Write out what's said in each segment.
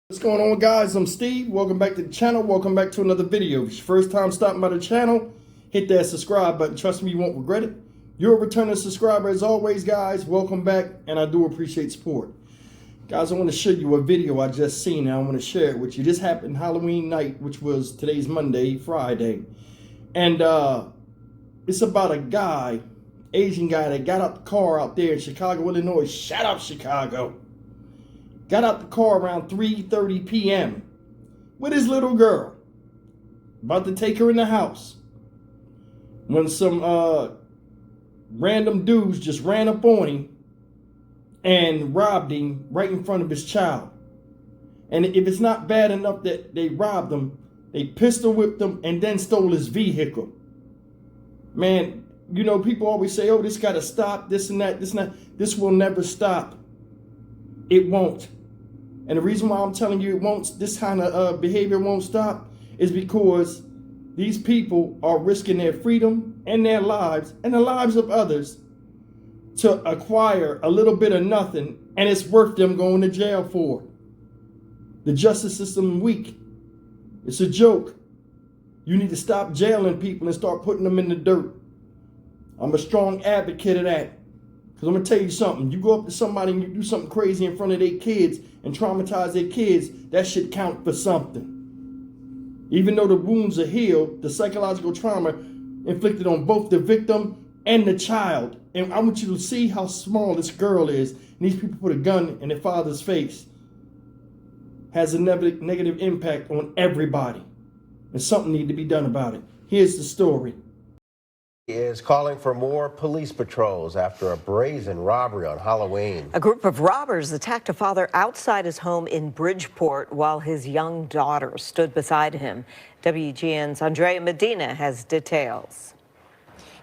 What's going on, guys? I'm Steve. Welcome back to the channel. Welcome back to another video. If it's your first time stopping by the channel, hit that subscribe button. Trust me, you won't regret it. You're a returning subscriber as always, guys. Welcome back, and I do appreciate support. Guys, I want to show you a video I just seen, and I want to share it with you. This happened Halloween night, which was today's Monday, Friday. And it's about a guy, Asian guy, that got out the car out there in Chicago, Illinois. Shout out Chicago. Got out the car around 3:30 p.m. with his little girl, about to take her in the house, when some random dudes just ran up on him and robbed him right in front of his child. And if it's not bad enough that they robbed him, they pistol whipped him and then stole his vehicle. Man, you know, people always say, oh, this got to stop, this and that, this and that. This will never stop. It won't. And the reason why I'm telling you it won't, this kind of behavior won't stop, is because these people are risking their freedom and their lives and the lives of others to acquire a little bit of nothing, and it's worth them going to jail for. The justice system is weak. It's a joke. You need to stop jailing people and start putting them in the dirt. I'm a strong advocate of that. Because I'm going to tell you something. You go up to somebody and you do something crazy in front of their kids and traumatize their kids, that should count for something. Even though the wounds are healed, the psychological trauma inflicted on both the victim and the child. And I want you to see how small this girl is. And these people put a gun in their father's face. Has a negative impact on everybody. And something needs to be done about it. Here's the story. Is calling for more police patrols after a brazen robbery on Halloween. A group of robbers attacked a father outside his home in Bridgeport while his young daughter stood beside him. WGN's Andrea Medina has details.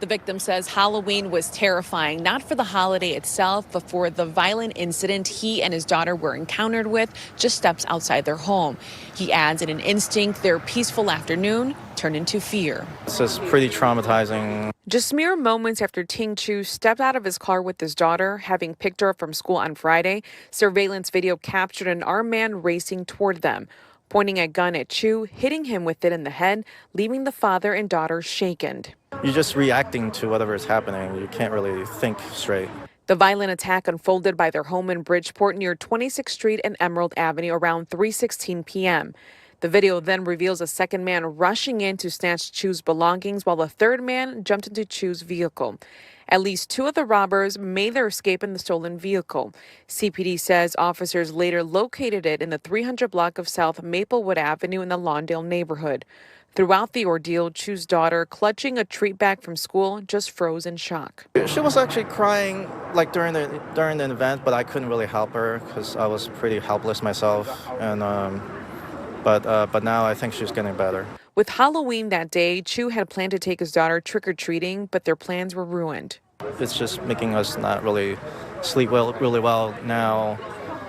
The victim says Halloween was terrifying, not for the holiday itself, but for the violent incident he and his daughter were encountered with just steps outside their home. He adds, in an instinct, their peaceful afternoon turned into fear. It's just pretty traumatizing. Just mere moments after Ting Chu stepped out of his car with his daughter, having picked her up from school on Friday, surveillance video captured an armed man racing toward them, pointing a gun at Chu, hitting him with it in the head, leaving the father and daughter shaken. You're just reacting to whatever is happening. You can't really think straight. The violent attack unfolded by their home in Bridgeport near 26th Street and Emerald Avenue around 3:16 p.m. The video then reveals a second man rushing in to snatch Chu's belongings while a third man jumped into Chu's vehicle. At least two of the robbers made their escape in the stolen vehicle. CPD says officers later located it in the 300 block of South Maplewood Avenue in the Lawndale neighborhood. Throughout the ordeal, Chu's daughter, clutching a treat bag from school, just froze in shock. She was actually crying like during the event, but I couldn't really help her because I was pretty helpless myself. And but now I think she's getting better. With Halloween that day, Chu had planned to take his daughter trick-or-treating, but their plans were ruined. It's just making us not really sleep really well now,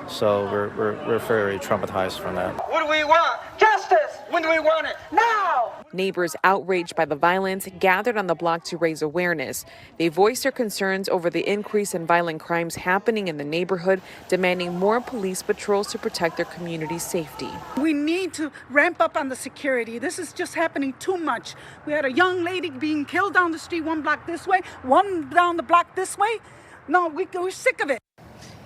so we're very traumatized from that. What do we want? Justice! When do we want it? Now! Neighbors outraged by the violence gathered on the block to raise awareness. They voiced their concerns over the increase in violent crimes happening in the neighborhood, demanding more police patrols to protect their community's safety. We need to ramp up on the security. This is just happening too much. We had a young lady being killed down the street, one block this way, one down the block this way. No, we're sick of it.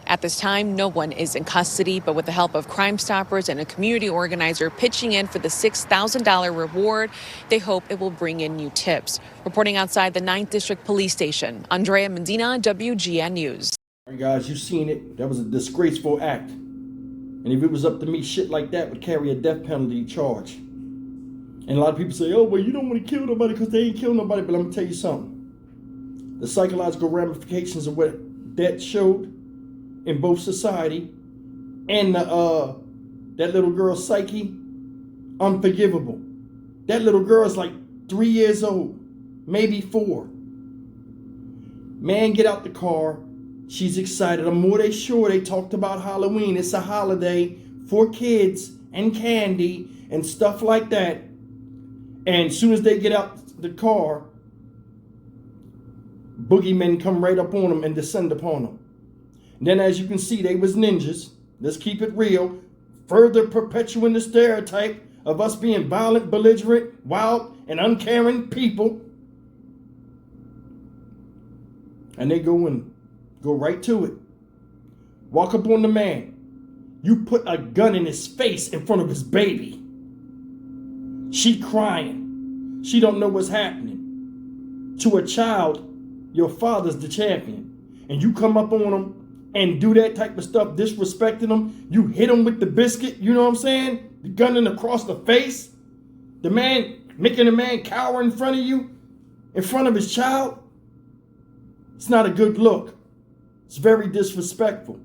At this time, no one is in custody, but with the help of Crime Stoppers and a community organizer pitching in for the $6,000 reward, they hope it will bring in new tips. Reporting outside the 9th District Police Station, Andrea Medina, WGN News. All right, guys, you've seen it. That was a disgraceful act. And if it was up to me, shit like that would carry a death penalty charge. And a lot of people say, oh, well, you don't want to kill nobody because they ain't killed nobody. But I'm going to tell you something. The psychological ramifications of what that showed in both society and that little girl's psyche, unforgivable. That little girl is like 3 years old, maybe 4. Man, get out the car. She's excited. I'm more than sure they talked about Halloween. It's a holiday for kids and candy and stuff like that. And as soon as they get out the car, boogeymen come right up on them and descend upon them. Then, as you can see, they was ninjas. Let's keep it real. further perpetuating the stereotype of us being violent, belligerent, wild, and uncaring people. And they go right to it. Walk up on the man. You put a gun in his face in front of his baby. She crying. She don't know what's happening. To a child, your father's the champion. And you come up on him and do that type of stuff, disrespecting him. You hit him with the biscuit, you know what I'm saying? The gun in across the face. The man, making the man cower in front of you, in front of his child. It's not a good look. It's very disrespectful.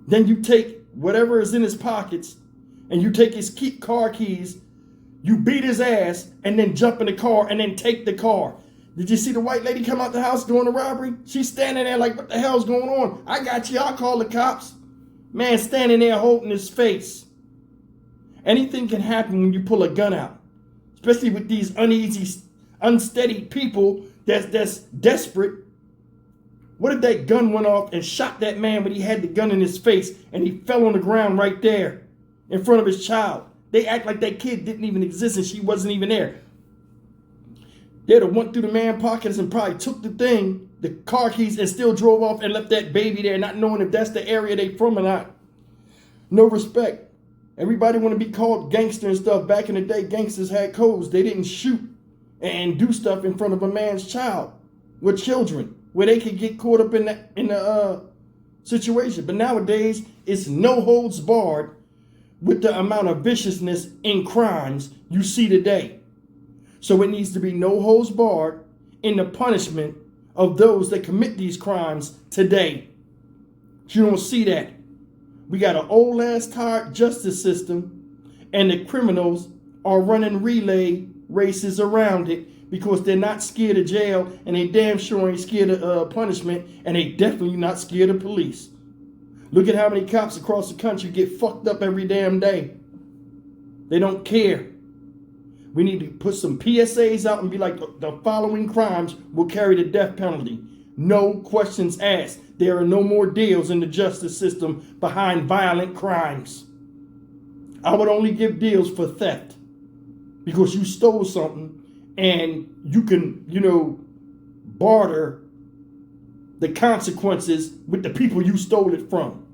Then you take whatever is in his pockets and you take his car keys, you beat his ass and then jump in the car and then take the car. Did you see the white lady come out the house during the robbery? She's standing there like, what the hell's going on? I got you, I'll call the cops. Man standing there holding his face. Anything can happen when you pull a gun out, especially with these uneasy, unsteady people that's desperate. What if that gun went off and shot that man when he had the gun in his face and he fell on the ground right there in front of his child? They act like that kid didn't even exist and she wasn't even there. They'd have went through the man's pockets and probably took the car keys, and still drove off and left that baby there, not knowing if that's the area they from or not. No respect. Everybody want to be called gangster and stuff. Back in the day, gangsters had codes. They didn't shoot and do stuff in front of a man's child with children, where they could get caught up in the situation. But nowadays, it's no holds barred with the amount of viciousness in crimes you see today. So it needs to be no holds barred in the punishment of those that commit these crimes today. You don't see that. We got an old ass tired justice system, and the criminals are running relay races around it because they're not scared of jail, and they damn sure ain't scared of punishment, and they definitely not scared of police. Look at how many cops across the country get fucked up every damn day. They don't care. We need to put some PSAs out and be like, the following crimes will carry the death penalty. No questions asked. There are no more deals in the justice system behind violent crimes. I would only give deals for theft, because you stole something and you can, barter the consequences with the people you stole it from.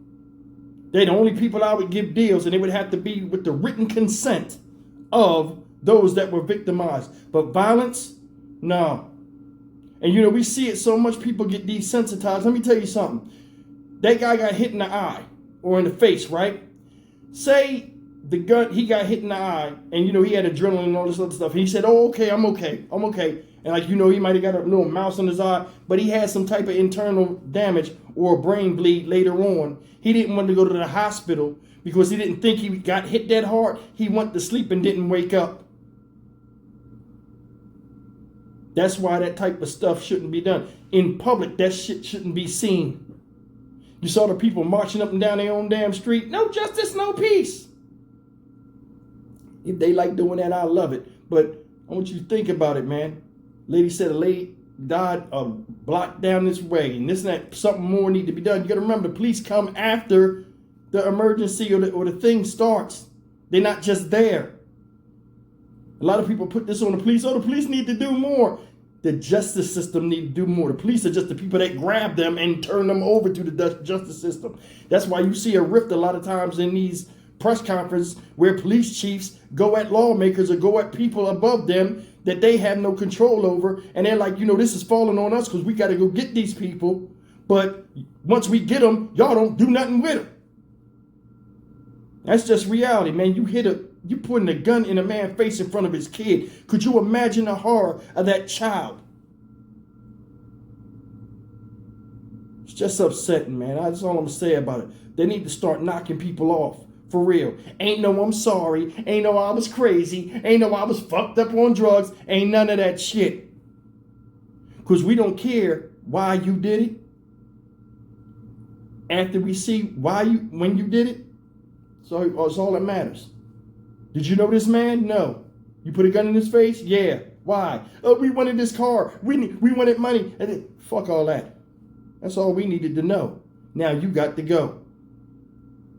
They're the only people I would give deals, and it would have to be with the written consent of those that were victimized. But violence, no. And we see it so much, people get desensitized. Let me tell you something. That guy got hit in the eye or in the face, right? Say the gun, he got hit in the eye, and he had adrenaline and all this other stuff. And he said, oh, okay, I'm okay. And he might have got a little mouse in his eye, but he had some type of internal damage or a brain bleed later on. He didn't want to go to the hospital because he didn't think he got hit that hard. He went to sleep and didn't wake up. That's why that type of stuff shouldn't be done. In public, that shit shouldn't be seen. You saw the people marching up and down their own damn street. No justice, no peace. If they like doing that, I love it. But I want you to think about it, man. Lady said a lady died a block down this way, and this and that. Something more need to be done. You got to remember, the police come after the emergency or the thing starts. They're not just there. A lot of people put this on the police. Oh, the police need to do more. The justice system need to do more. The police are just the people that grab them and turn them over to the justice system. That's why you see a rift a lot of times in these press conferences where police chiefs go at lawmakers or go at people above them that they have no control over. And they're like, this is falling on us because we got to go get these people. But once we get them, y'all don't do nothing with them. That's just reality, man. You putting a gun in a man's face in front of his kid. Could you imagine the horror of that child? It's just upsetting, man. That's all I'm going to say about it. They need to start knocking people off. For real. Ain't no I'm sorry. Ain't no I was crazy. Ain't no I was fucked up on drugs. Ain't none of that shit. Because we don't care why you did it. After we see when you did it. So it's all that matters. Did you know this man? No. You put a gun in his face? Yeah. Why? Oh, we wanted this car. We wanted money. And then, fuck all that. That's all we needed to know. Now you got to go.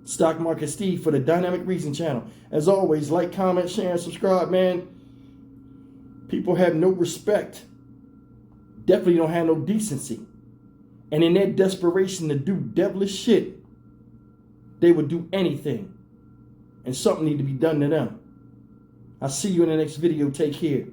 Stock Market Steve for the Dynamic Reason channel. As always, like, comment, share, and subscribe, man. People have no respect. Definitely don't have no decency. And in their desperation to do devilish shit, they would do anything. And something need to be done to them. I'll see you in the next video. Take care.